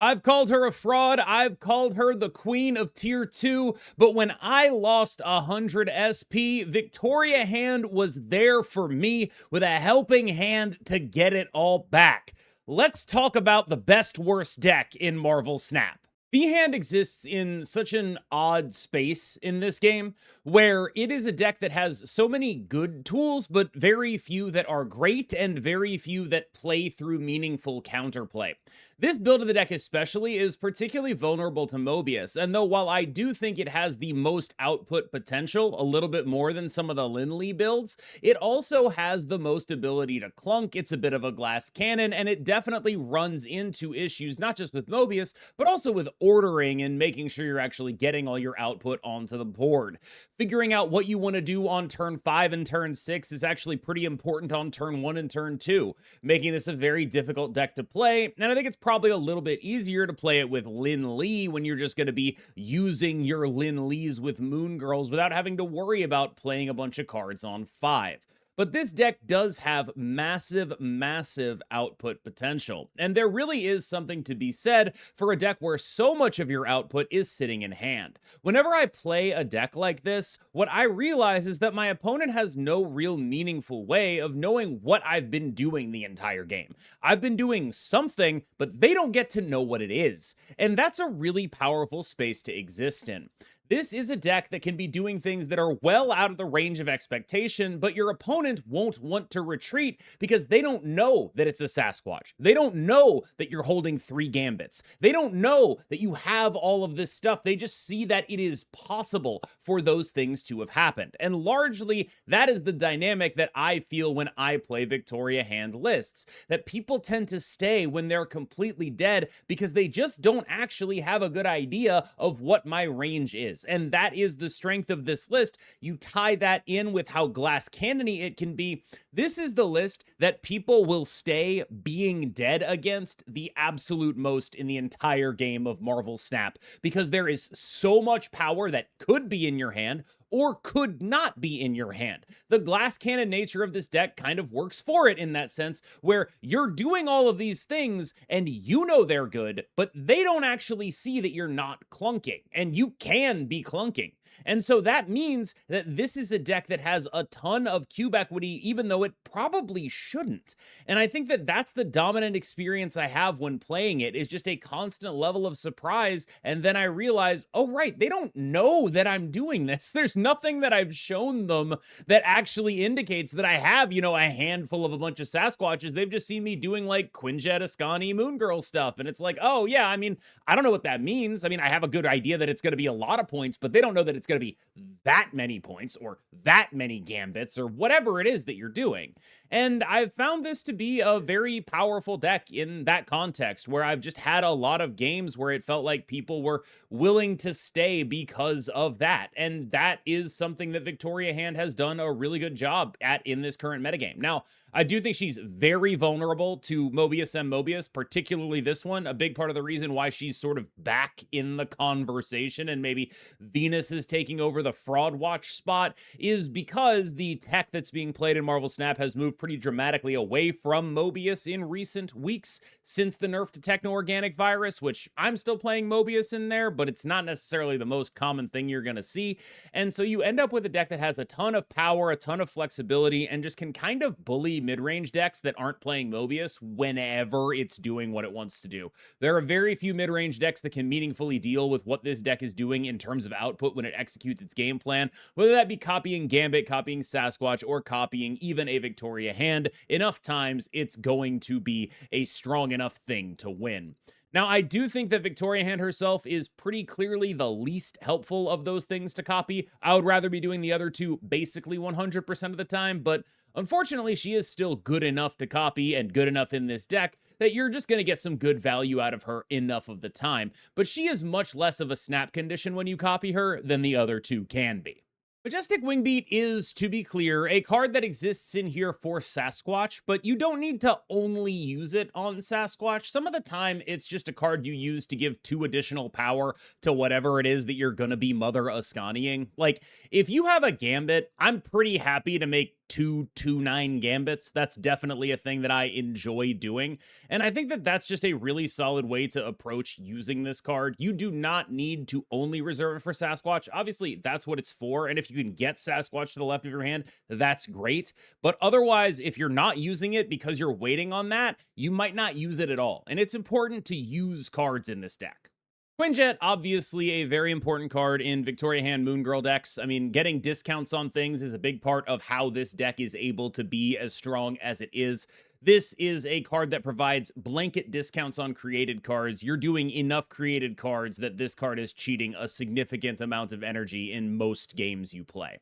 I've called her a fraud. I've called her the queen of tier 2. But when I lost 100 SP, Victoria Hand was there for me with a helping hand to get it all back. Let's talk about the best worst deck in Marvel Snap. V-Hand exists in such an odd space in this game, where it is a deck that has so many good tools, but very few that are great, and very few that play through meaningful counterplay. This build of the deck especially is particularly vulnerable to Mobius, and though while I do think it has the most output potential, a little bit more than some of the Lin-Li builds, it also has the most ability to clunk. It's a bit of a glass cannon, and it definitely runs into issues not just with Mobius, but also with ordering and making sure you're actually getting all your output onto the board. Figuring out what you want to do on turn 5 and turn 6 is actually pretty important on turn 1 and turn 2, making this a very difficult deck to play, and I think it's probably a little bit easier to play it with Lin-Li when you're just going to be using your Lin-Lis with Moon Girls without having to worry about playing a bunch of cards on 5. But this deck does have massive, massive output potential, and there really is something to be said for a deck where so much of your output is sitting in hand. Whenever I play a deck like this, what I realize is that my opponent has no real meaningful way of knowing what I've been doing the entire game. I've been doing something, but they don't get to know what it is, and that's a really powerful space to exist in. This is a deck that can be doing things that are well out of the range of expectation, but your opponent won't want to retreat because they don't know that it's a Sasquatch. They don't know that you're holding 3 Gambits. They don't know that you have all of this stuff. They just see that it is possible for those things to have happened. And largely, that is the dynamic that I feel when I play Victoria Hand lists, that people tend to stay when they're completely dead because they just don't actually have a good idea of what my range is. And that is the strength of this list. You tie that in with how glass cannony it can be. This is the list that people will stay being dead against the absolute most in the entire game of Marvel Snap, because there is so much power that could be in your hand or could not be in your hand. The glass cannon nature of this deck kind of works for it in that sense, where you're doing all of these things and you know they're good, but they don't actually see that you're not clunking, and you can be clunking. And so that means that this is a deck that has a ton of cube equity, even though it probably shouldn't. And I think that that's the dominant experience I have when playing it, is just a constant level of surprise. And then I realize, oh, right, they don't know that I'm doing this. There's nothing that I've shown them that actually indicates that I have, a handful of a bunch of Sasquatches. They've just seen me doing like Quinjet, Ascani, Moon Girl stuff. And it's like, oh, yeah, I don't know what that means. I have a good idea that it's going to be a lot of points, but they don't know that it's going to be that many points or that many Gambits or whatever it is that you're doing. And I've found this to be a very powerful deck in that context, where I've just had a lot of games where it felt like people were willing to stay because of that. And that is something that Victoria Hand has done a really good job at in this current metagame. Now, I do think she's very vulnerable to Mobius and Mobius, particularly this one. A big part of the reason why she's sort of back in the conversation and maybe Venus is taking over the Fraudwatch spot is because the tech that's being played in Marvel Snap has moved pretty dramatically away from Mobius in recent weeks since the nerf to Techno-Organic Virus, which I'm still playing Mobius in there, but it's not necessarily the most common thing you're going to see. And so you end up with a deck that has a ton of power, a ton of flexibility, and just can kind of bully mid-range decks that aren't playing Mobius whenever it's doing what it wants to do. There are very few mid-range decks that can meaningfully deal with what this deck is doing in terms of output when it executes its game plan, whether that be copying Gambit, copying Sasquatch, or copying even a Victoria Hand. Enough times, it's going to be a strong enough thing to win. Now, I do think that Victoria Hand herself is pretty clearly the least helpful of those things to copy. I would rather be doing the other two basically 100% of the time, but unfortunately, she is still good enough to copy and good enough in this deck that you're just going to get some good value out of her enough of the time. But she is much less of a snap condition when you copy her than the other two can be. Majestic Wingbeat is, to be clear, a card that exists in here for Sasquatch, but you don't need to only use it on Sasquatch. Some of the time, it's just a card you use to give 2 additional power to whatever it is that you're going to be Mother Ascaniing. Like, if you have a Gambit, I'm pretty happy to make 2/9 gambits. That's definitely a thing that I enjoy doing. And I think that that's just a really solid way to approach using this card. You do not need to only reserve it for Sasquatch. Obviously, that's what it's for. And if you can get Sasquatch to the left of your hand, that's great. But otherwise, if you're not using it because you're waiting on that, you might not use it at all. And it's important to use cards in this deck. Quinjet, obviously a very important card in Victoria Hand Moon Girl decks. I mean, getting discounts on things is a big part of how this deck is able to be as strong as it is. This is a card that provides blanket discounts on created cards. You're doing enough created cards that this card is cheating a significant amount of energy in most games you play.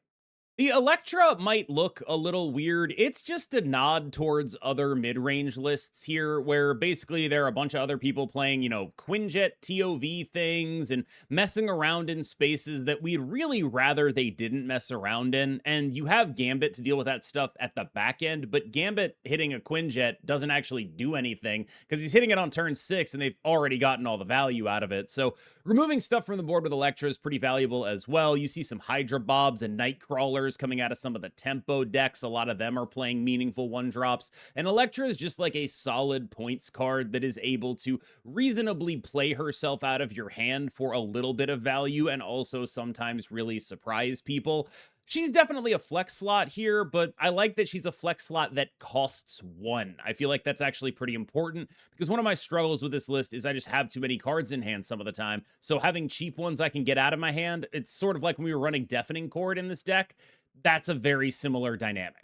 The Electra might look a little weird. It's just a nod towards other mid-range lists here, where basically there are a bunch of other people playing, Quinjet TOV things and messing around in spaces that we'd really rather they didn't mess around in. And you have Gambit to deal with that stuff at the back end, but Gambit hitting a Quinjet doesn't actually do anything because he's hitting it on turn 6 and they've already gotten all the value out of it. So removing stuff from the board with Electra is pretty valuable as well. You see some Hydra Bobs and Nightcrawlers coming out of some of the tempo decks. A lot of them are playing meaningful 1-drops. And Electra is just like a solid points card that is able to reasonably play herself out of your hand for a little bit of value and also sometimes really surprise people. She's definitely a flex slot here, but I like that she's a flex slot that costs 1. I feel like that's actually pretty important because one of my struggles with this list is I just have too many cards in hand some of the time. So having cheap ones I can get out of my hand, it's sort of like when we were running Deafening Chord in this deck. That's a very similar dynamic.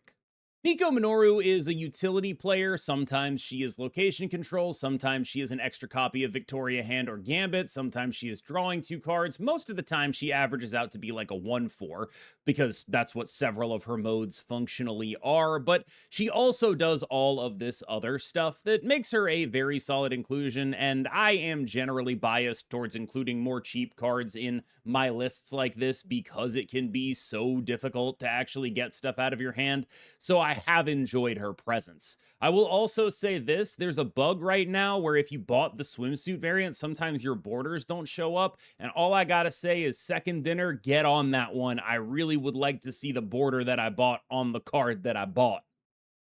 Nico Minoru is a utility player. Sometimes she is location control. Sometimes she is an extra copy of Victoria Hand or Gambit. Sometimes she is drawing 2 cards. Most of the time she averages out to be like a 1/4 because that's what several of her modes functionally are. But she also does all of this other stuff that makes her a very solid inclusion. And I am generally biased towards including more cheap cards in my lists like this because it can be so difficult to actually get stuff out of your hand. So I have enjoyed her presence. I will also say this, there's a bug right now where if you bought the swimsuit variant, sometimes your borders don't show up. And all I gotta say is second dinner, get on that one. I really would like to see the border that I bought on the card that I bought.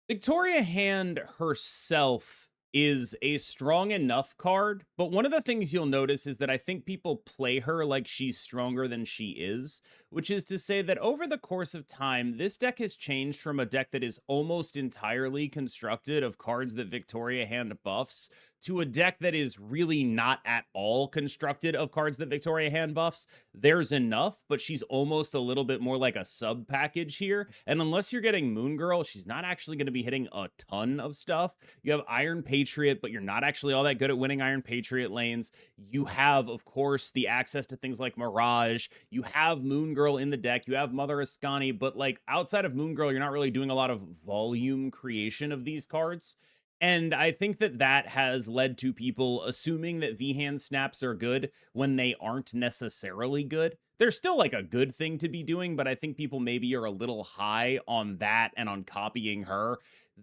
Victoria Hand herself is a strong enough card, but one of the things you'll notice is that I think people play her like she's stronger than she is, which is to say that over the course of time, this deck has changed from a deck that is almost entirely constructed of cards that Victoria Hand buffs to a deck that is really not at all constructed of cards that Victoria Hand buffs. There's enough, but she's almost a little bit more like a sub package here. And unless you're getting Moon Girl, she's not actually going to be hitting a ton of stuff. You have Iron Patriot, but you're not actually all that good at winning Iron Patriot lanes. You have, of course, the access to things like Mirage. You have Moon Girl in the deck. You have Mother Ascani, but like outside of Moon Girl, you're not really doing a lot of volume creation of these cards. And I think that that has led to people assuming that V-hand snaps are good when they aren't necessarily good. They're still like a good thing to be doing, but I think people maybe are a little high on that and on copying her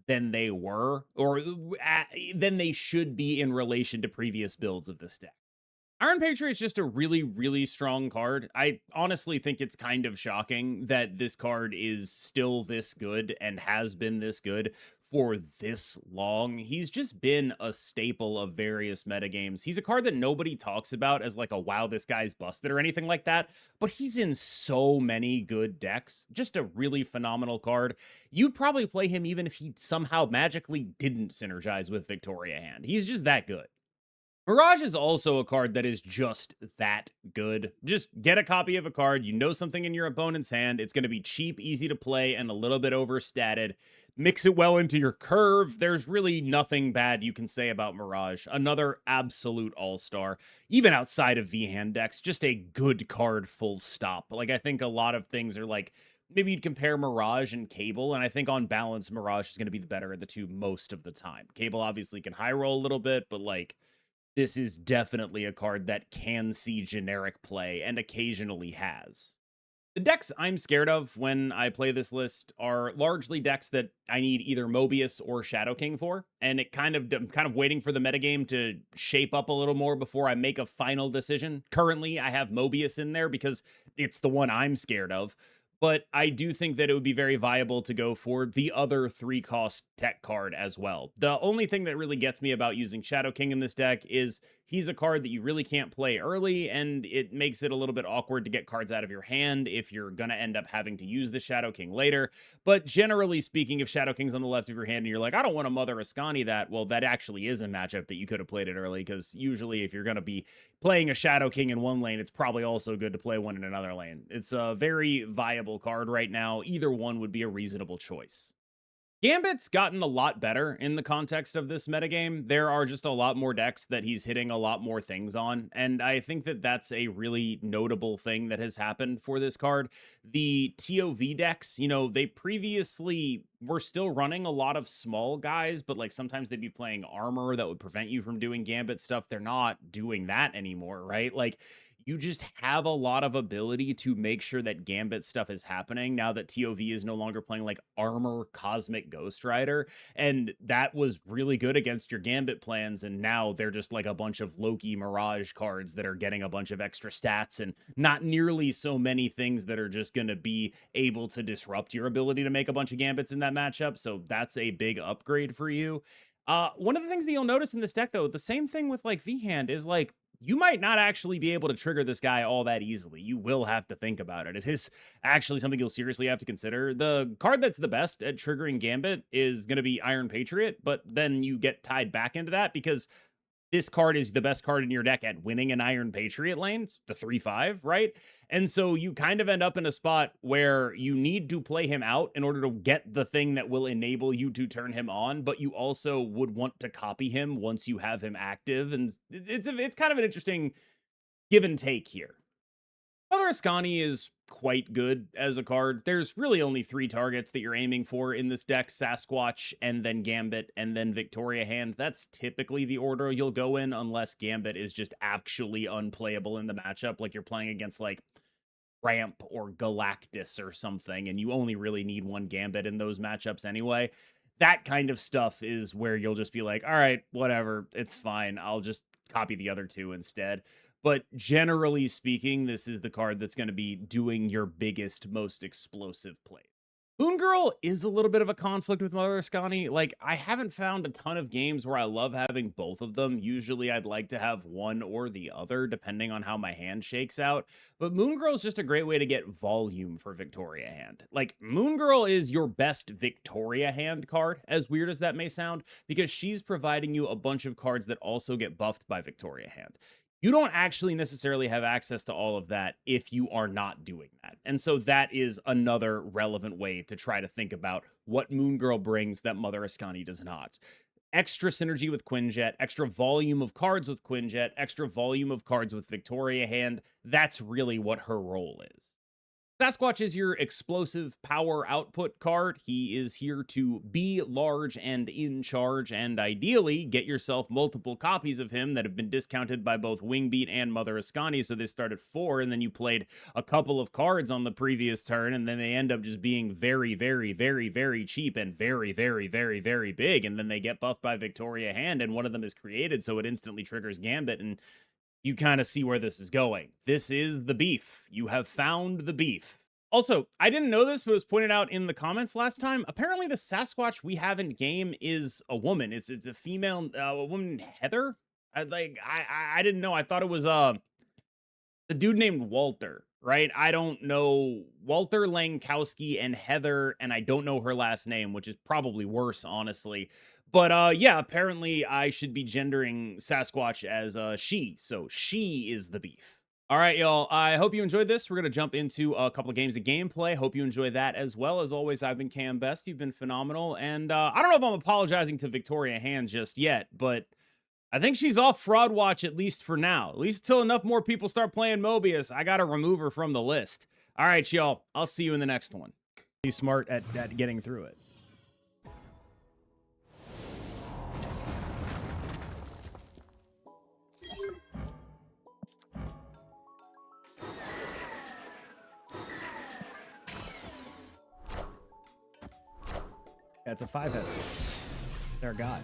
than they were, or than they should be in relation to previous builds of this deck. Iron Patriot is just a really, really strong card. I honestly think it's kind of shocking that this card is still this good and has been this good for this long. He's just been a staple of various metagames. He's a card that nobody talks about as like a wow, this guy's busted or anything like that, but he's in so many good decks. Just a really phenomenal card. You'd probably play him even if he somehow magically didn't synergize with Victoria Hand. He's just that good. Mirage is also a card that is just that good. Just get a copy of a card. You know something in your opponent's hand. It's going to be cheap, easy to play, and a little bit overstated. Mix it well into your curve. There's really nothing bad you can say about Mirage. Another absolute all-star. Even outside of V-hand decks, just a good card full stop. Like, I think a lot of things are like, maybe you'd compare Mirage and Cable, and I think on balance, Mirage is going to be the better of the two most of the time. Cable obviously can high roll a little bit, but like, this is definitely a card that can see generic play and occasionally has. The decks I'm scared of when I play this list are largely decks that I need either Mobius or Shadow King for, and I'm kind of waiting for the metagame to shape up a little more before I make a final decision. Currently, I have Mobius in there because it's the one I'm scared of. but I do think that it would be very viable to go for the other 3-cost tech card as well. The only thing that really gets me about using Shadow King in this deck is he's a card that you really can't play early, and it makes it a little bit awkward to get cards out of your hand if you're going to end up having to use the Shadow King later. But generally speaking, if Shadow King's on the left of your hand and you're like, I don't want to Mother Ascani that, well, that actually is a matchup that you could have played it early, because usually if you're going to be playing a Shadow King in one lane, it's probably also good to play one in another lane. It's a very viable card right now. Either one would be a reasonable choice. Gambit's gotten a lot better in the context of this metagame. There are just a lot more decks that he's hitting a lot more things on, and I think that that's a really notable thing that has happened for this card. The TOV decks, you know, they previously were still running a lot of small guys, but like sometimes they'd be playing armor that would prevent you from doing Gambit stuff. They're not doing that anymore, right? Like, you just have a lot of ability to make sure that Gambit stuff is happening now that TOV is no longer playing like Armor Cosmic Ghost Rider. And that was really good against your Gambit plans. And now they're just like a bunch of Loki Mirage cards that are getting a bunch of extra stats and not nearly so many things that are just going to be able to disrupt your ability to make a bunch of Gambits in that matchup. So that's a big upgrade for you. One of the things that you'll notice in this deck, though, the same thing with like V-Hand is like, you might not actually be able to trigger this guy all that easily. You will have to think about it. It is actually something you'll seriously have to consider. The card that's the best at triggering Gambit is going to be Iron Patriot, but then you get tied back into that because this card is the best card in your deck at winning an Iron Patriot lane. It's the 3/5, right? And so you kind of end up in a spot where you need to play him out in order to get the thing that will enable you to turn him on, but you also would want to copy him once you have him active. And it's kind of an interesting give and take here. Mother Ascani is quite good as a card. There's really only 3 targets that you're aiming for in this deck: Sasquatch, and then Gambit, and then Victoria Hand. That's typically the order you'll go in, unless Gambit is just actually unplayable in the matchup, like you're playing against like Ramp or Galactus or something, and you only really need 1 Gambit in those matchups anyway. That kind of stuff is where you'll just be like, all right, whatever, it's fine. I'll just copy the other 2 instead. But generally speaking, this is the card that's going to be doing your biggest, most explosive play. Moon Girl is a little bit of a conflict with Mother Ascani. Like, I haven't found a ton of games where I love having both of them. Usually I'd like to have one or the other, depending on how my hand shakes out. But Moon Girl is just a great way to get volume for Victoria Hand. Like, Moon Girl is your best Victoria Hand card, as weird as that may sound, because she's providing you a bunch of cards that also get buffed by Victoria Hand. You don't actually necessarily have access to all of that if you are not doing that. And so that is another relevant way to try to think about what Moon Girl brings that Mother Ascani does not. Extra synergy with Quinjet, extra volume of cards with Quinjet, extra volume of cards with Victoria Hand. That's really what her role is. Sasquatch is your explosive power output card. He is here to be large and in charge, and ideally get yourself multiple copies of him that have been discounted by both Wingbeat and Mother Ascani. So they start at 4, and then you played a couple of cards on the previous turn, and then they end up just being very, very, very, very cheap and very, very, very, very big. And then they get buffed by Victoria Hand, and one of them is created, so it instantly triggers Gambit, and you kind of see where this is going. This is the beef. You have found the beef. Also, I didn't know this, but it was pointed out in the comments last time. Apparently, the Sasquatch we have in game is a woman. It's a female, a woman, Heather. I didn't know. I thought it was the dude named Walter, right? I don't know Walter Langkowski and Heather, and I don't know her last name, which is probably worse, honestly. But yeah, apparently I should be gendering Sasquatch as she, so she is the beef. All right, y'all, I hope you enjoyed this. We're going to jump into a couple of games of gameplay. Hope you enjoy that as well. As always, I've been KMBest. You've been phenomenal. And I don't know if I'm apologizing to Victoria Hand just yet, but I think she's off Fraudwatch, at least for now. At least until enough more people start playing Mobius, I got to remove her from the list. All right, y'all, I'll see you in the next one. Be smart at getting through it. That's a 5-header. They're a god.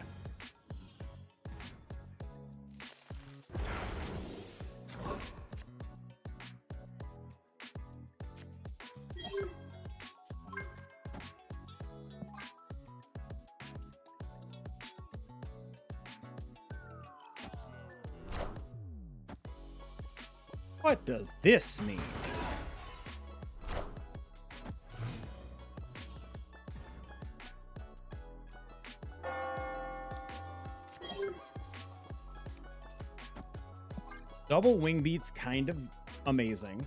What does this mean? Double wing beat's kind of amazing.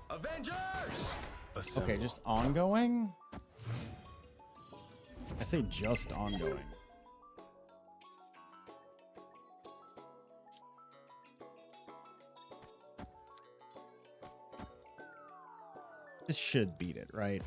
Avengers! Okay, just ongoing? I say just ongoing. This should beat it, right?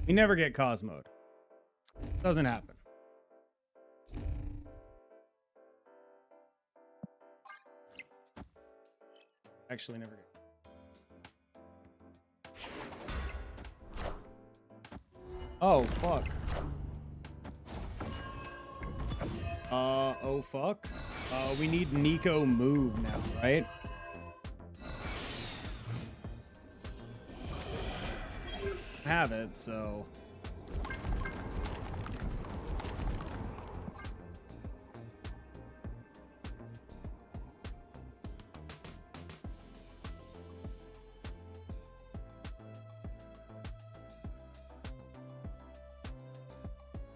We never get cause mode. Doesn't happen. Actually, never get. Oh, fuck. Oh, fuck. We need Nico move now, right? Have it, so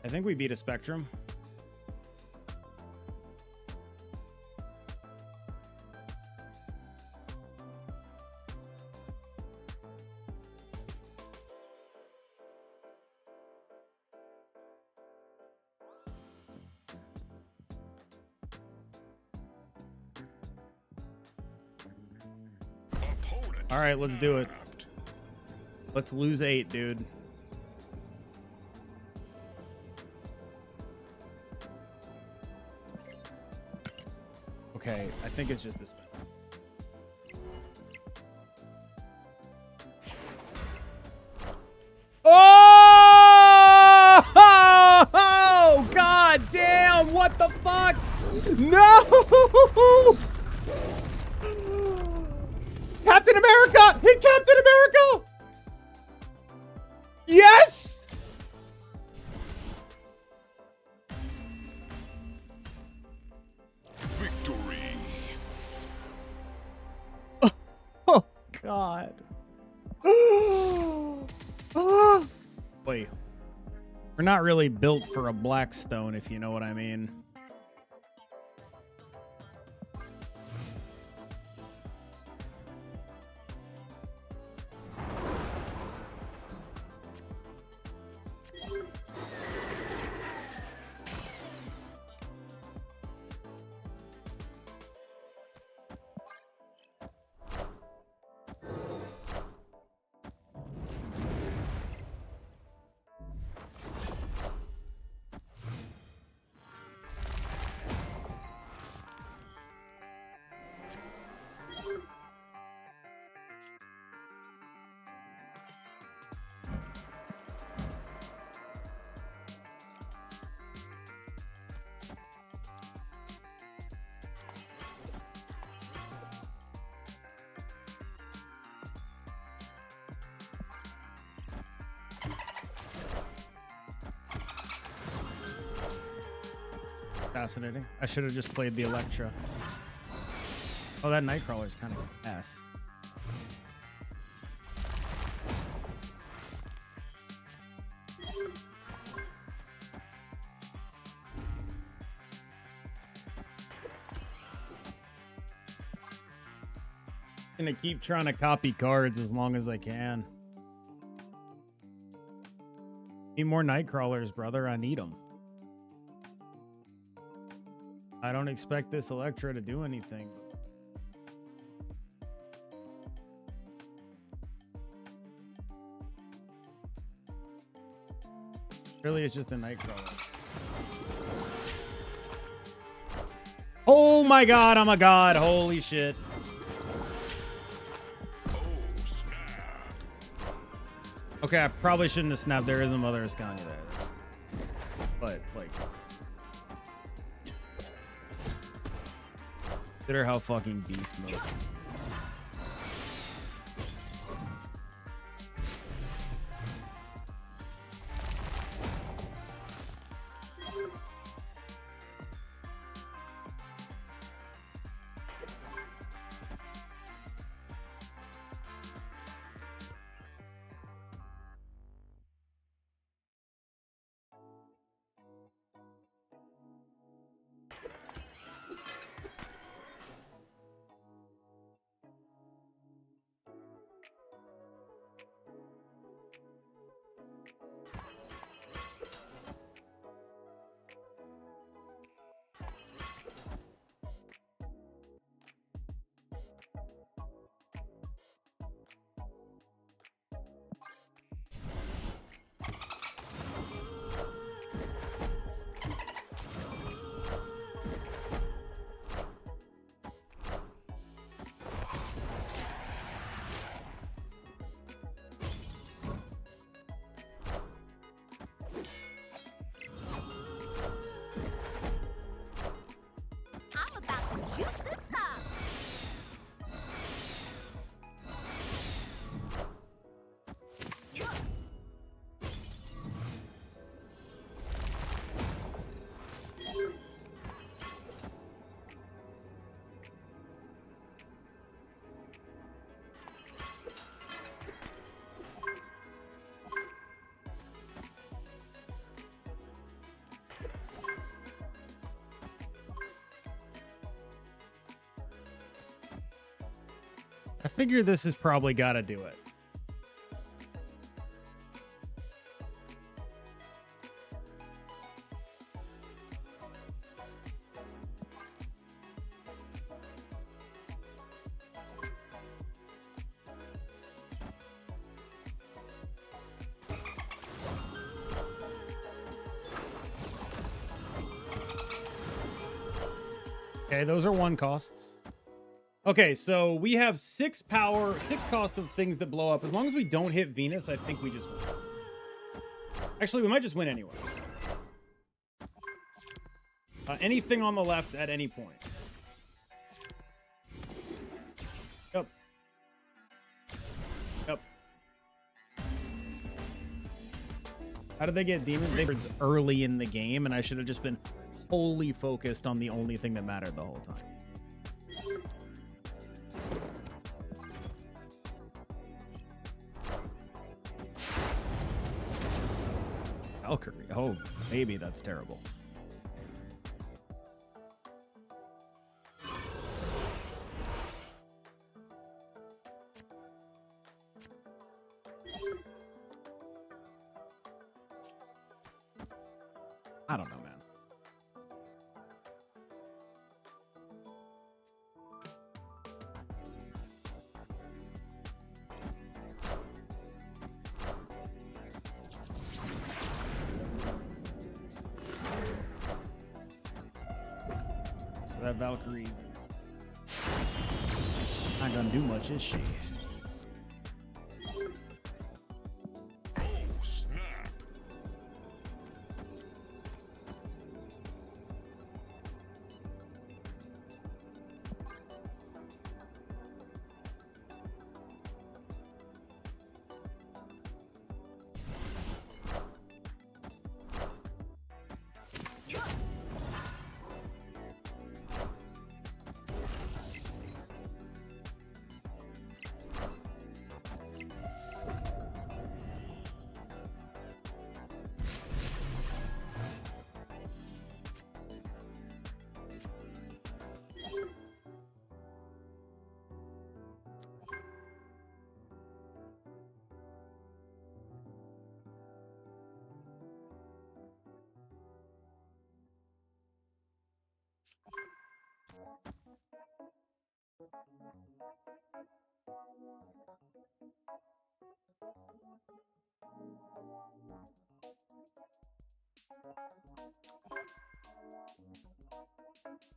I think we beat a Spectrum. All right, let's do it. Let's lose 8, dude. Okay, I think it's just this. Oh! God damn! What the fuck? No! Captain America! Hit Captain America! Yes! Victory! Oh, God. Wait. We're not really built for a Blackstone, if you know what I mean. Fascinating. I should have just played the Electra. Oh, that Nightcrawler is kind of ass. Gonna keep trying to copy cards as long as I can. Need more night crawlers, brother. I need them. I don't expect this Electra to do anything. Really, it's just a night crawler. Oh my god, I'm a god. Holy shit. Okay, I probably shouldn't have snapped. There is a Mother Ascania there. But, like... consider how fucking beast mode. I figure this has probably got to do it. Okay, those are 1 costs. Okay, so we have 6 power, 6 cost of things that blow up. As long as we don't hit Venus, I think we just win. Actually, we might just win anyway. Anything on the left at any point. Yep. Yep. How did they get demons? They were early in the game, and I should have just been wholly focused on the only thing that mattered the whole time. Valkyrie. Oh, maybe that's terrible. I don't know, man. So that Valkyrie's not gonna do much, is she?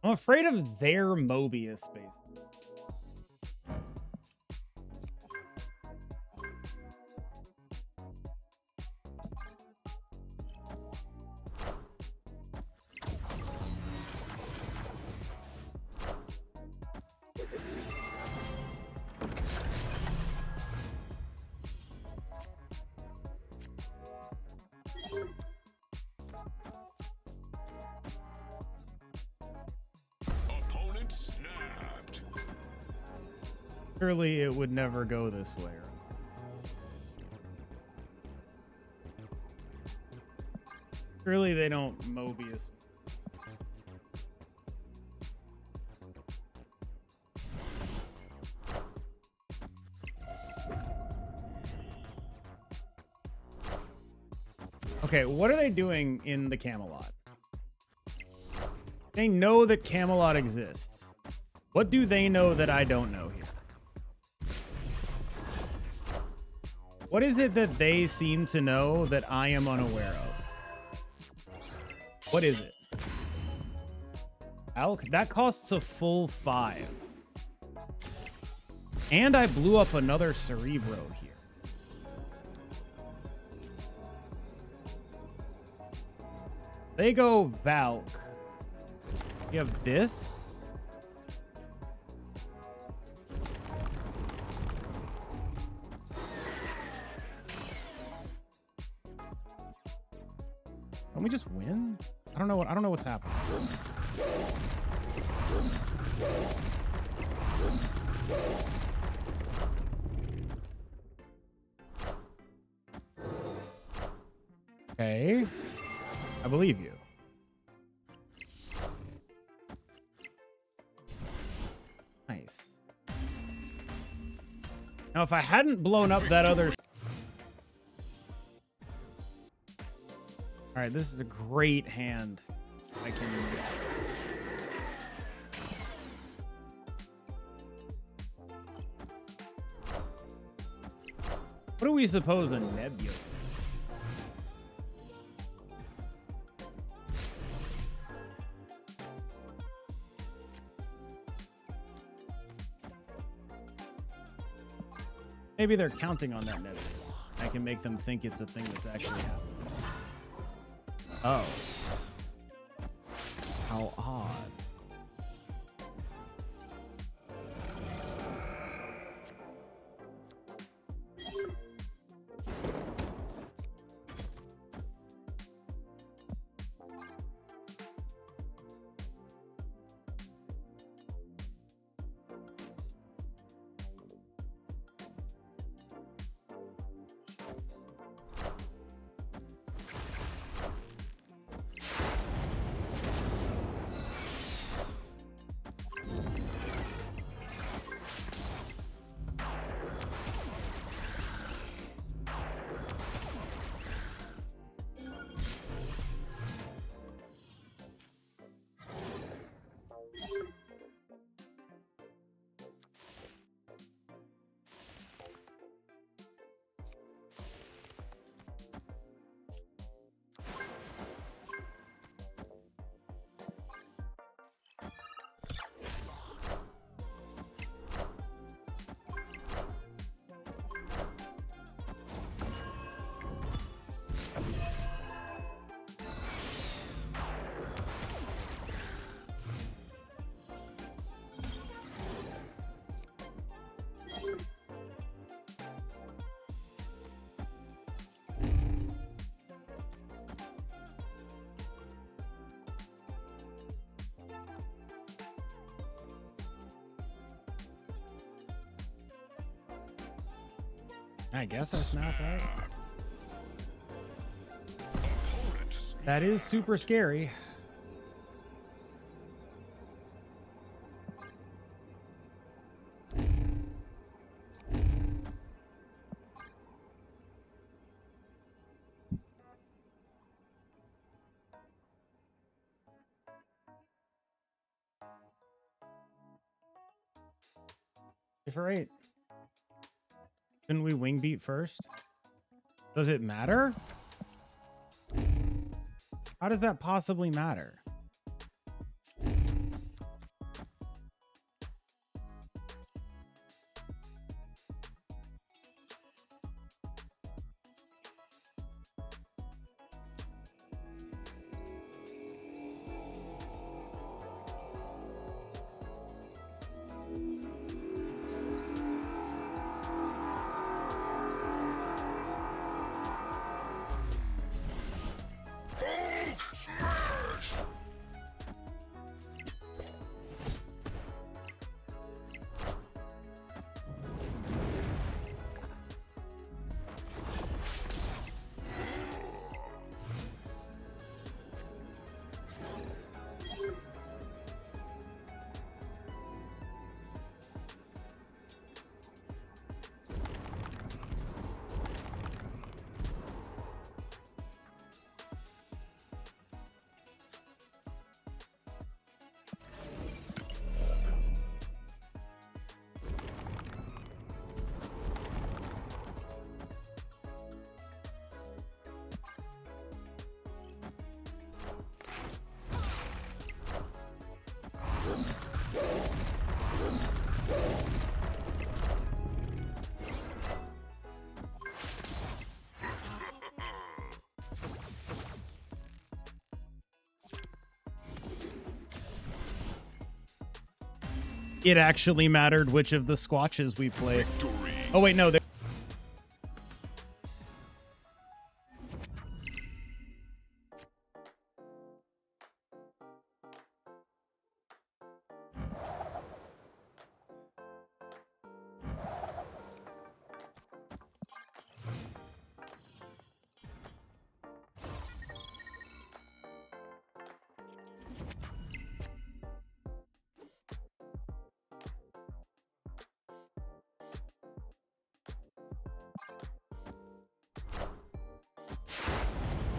I'm afraid of their Mobius space. Opponent snapped. Surely it would never go this way. Surely they don't Mobius. Okay, what are they doing in the Camelot? They know that Camelot exists. What do they know that I don't know here? What is it that they seem to know that I am unaware of? What is it? That costs a full 5. And I blew up another Cerebro here. They go Valk. You have this. Can we just win? I don't know what's happening. Okay. I believe you. Nice. Now, if I hadn't blown up that other... All right, this is a great hand. I can... What do we suppose a nebula? Maybe they're counting on that nebula. I can make them think it's a thing that's actually happening. Oh. How odd. I guess I snapped right. That is super scary. For 8. Didn't we wing beat first? Does it matter? How does that possibly matter? It actually mattered which of the squatches we played. Victory. Oh, wait, no.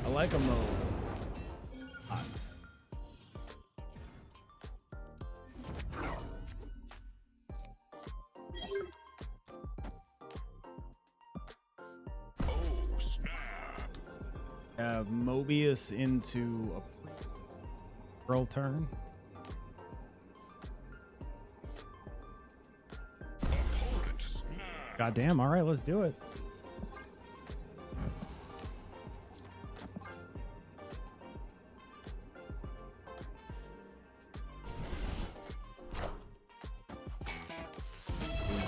I like a mode. Hot. Oh, snap. Have Mobius into a girl turn. Opponent snapped. Goddamn. All right, let's do it.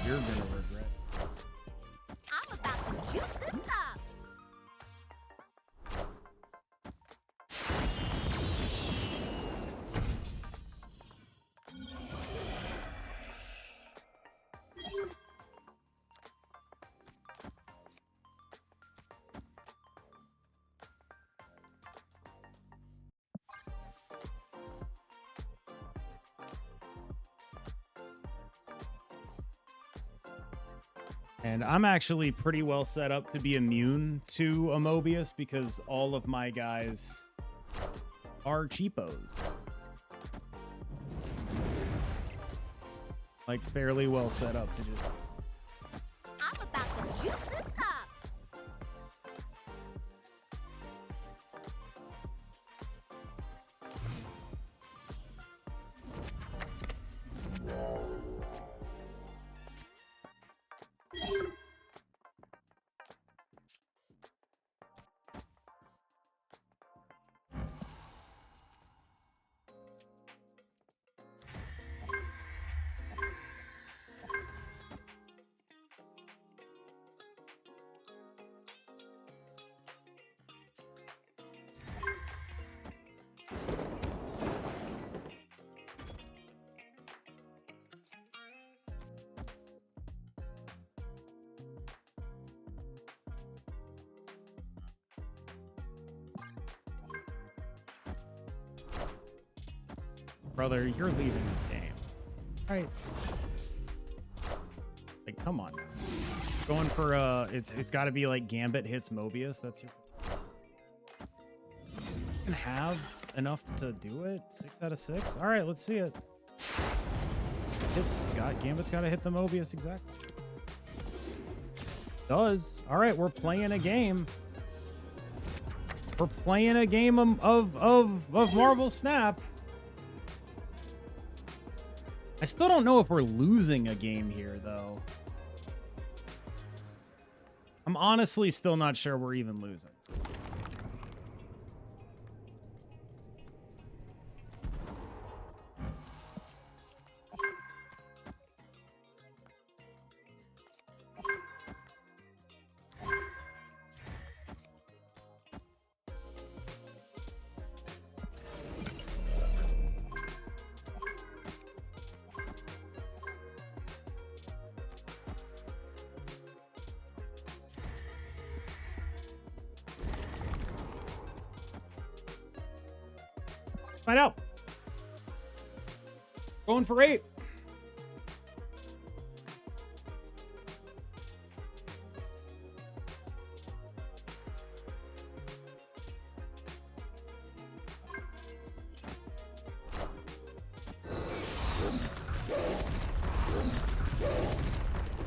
You're gonna regret. I'm about to juice this up. And I'm actually pretty well set up to be immune to a Mobius because all of my guys are cheapos. Like, fairly well set up to just... I'm about to juice this up. Brother, you're leaving this game. All right. Like, come on now. Going for it's got to be like Gambit hits Mobius. That's your. You can have enough to do it. 6 out of 6. All right, let's see it. Gambit's got to hit the Mobius exactly. Does. All right, we're playing a game. We're playing a game of Marvel Snap. I still don't know if we're losing a game here, though. I'm honestly still not sure we're even losing. Find out. Going for 8.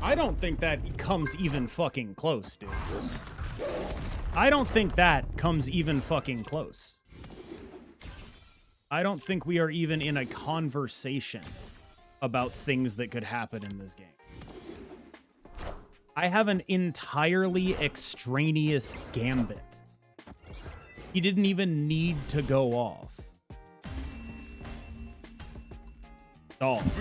I don't think that comes even fucking close, dude. I don't think that comes even fucking close. I don't think we are even in a conversation about things that could happen in this game. I have an entirely extraneous Gambit. He didn't even need to go off. Oh.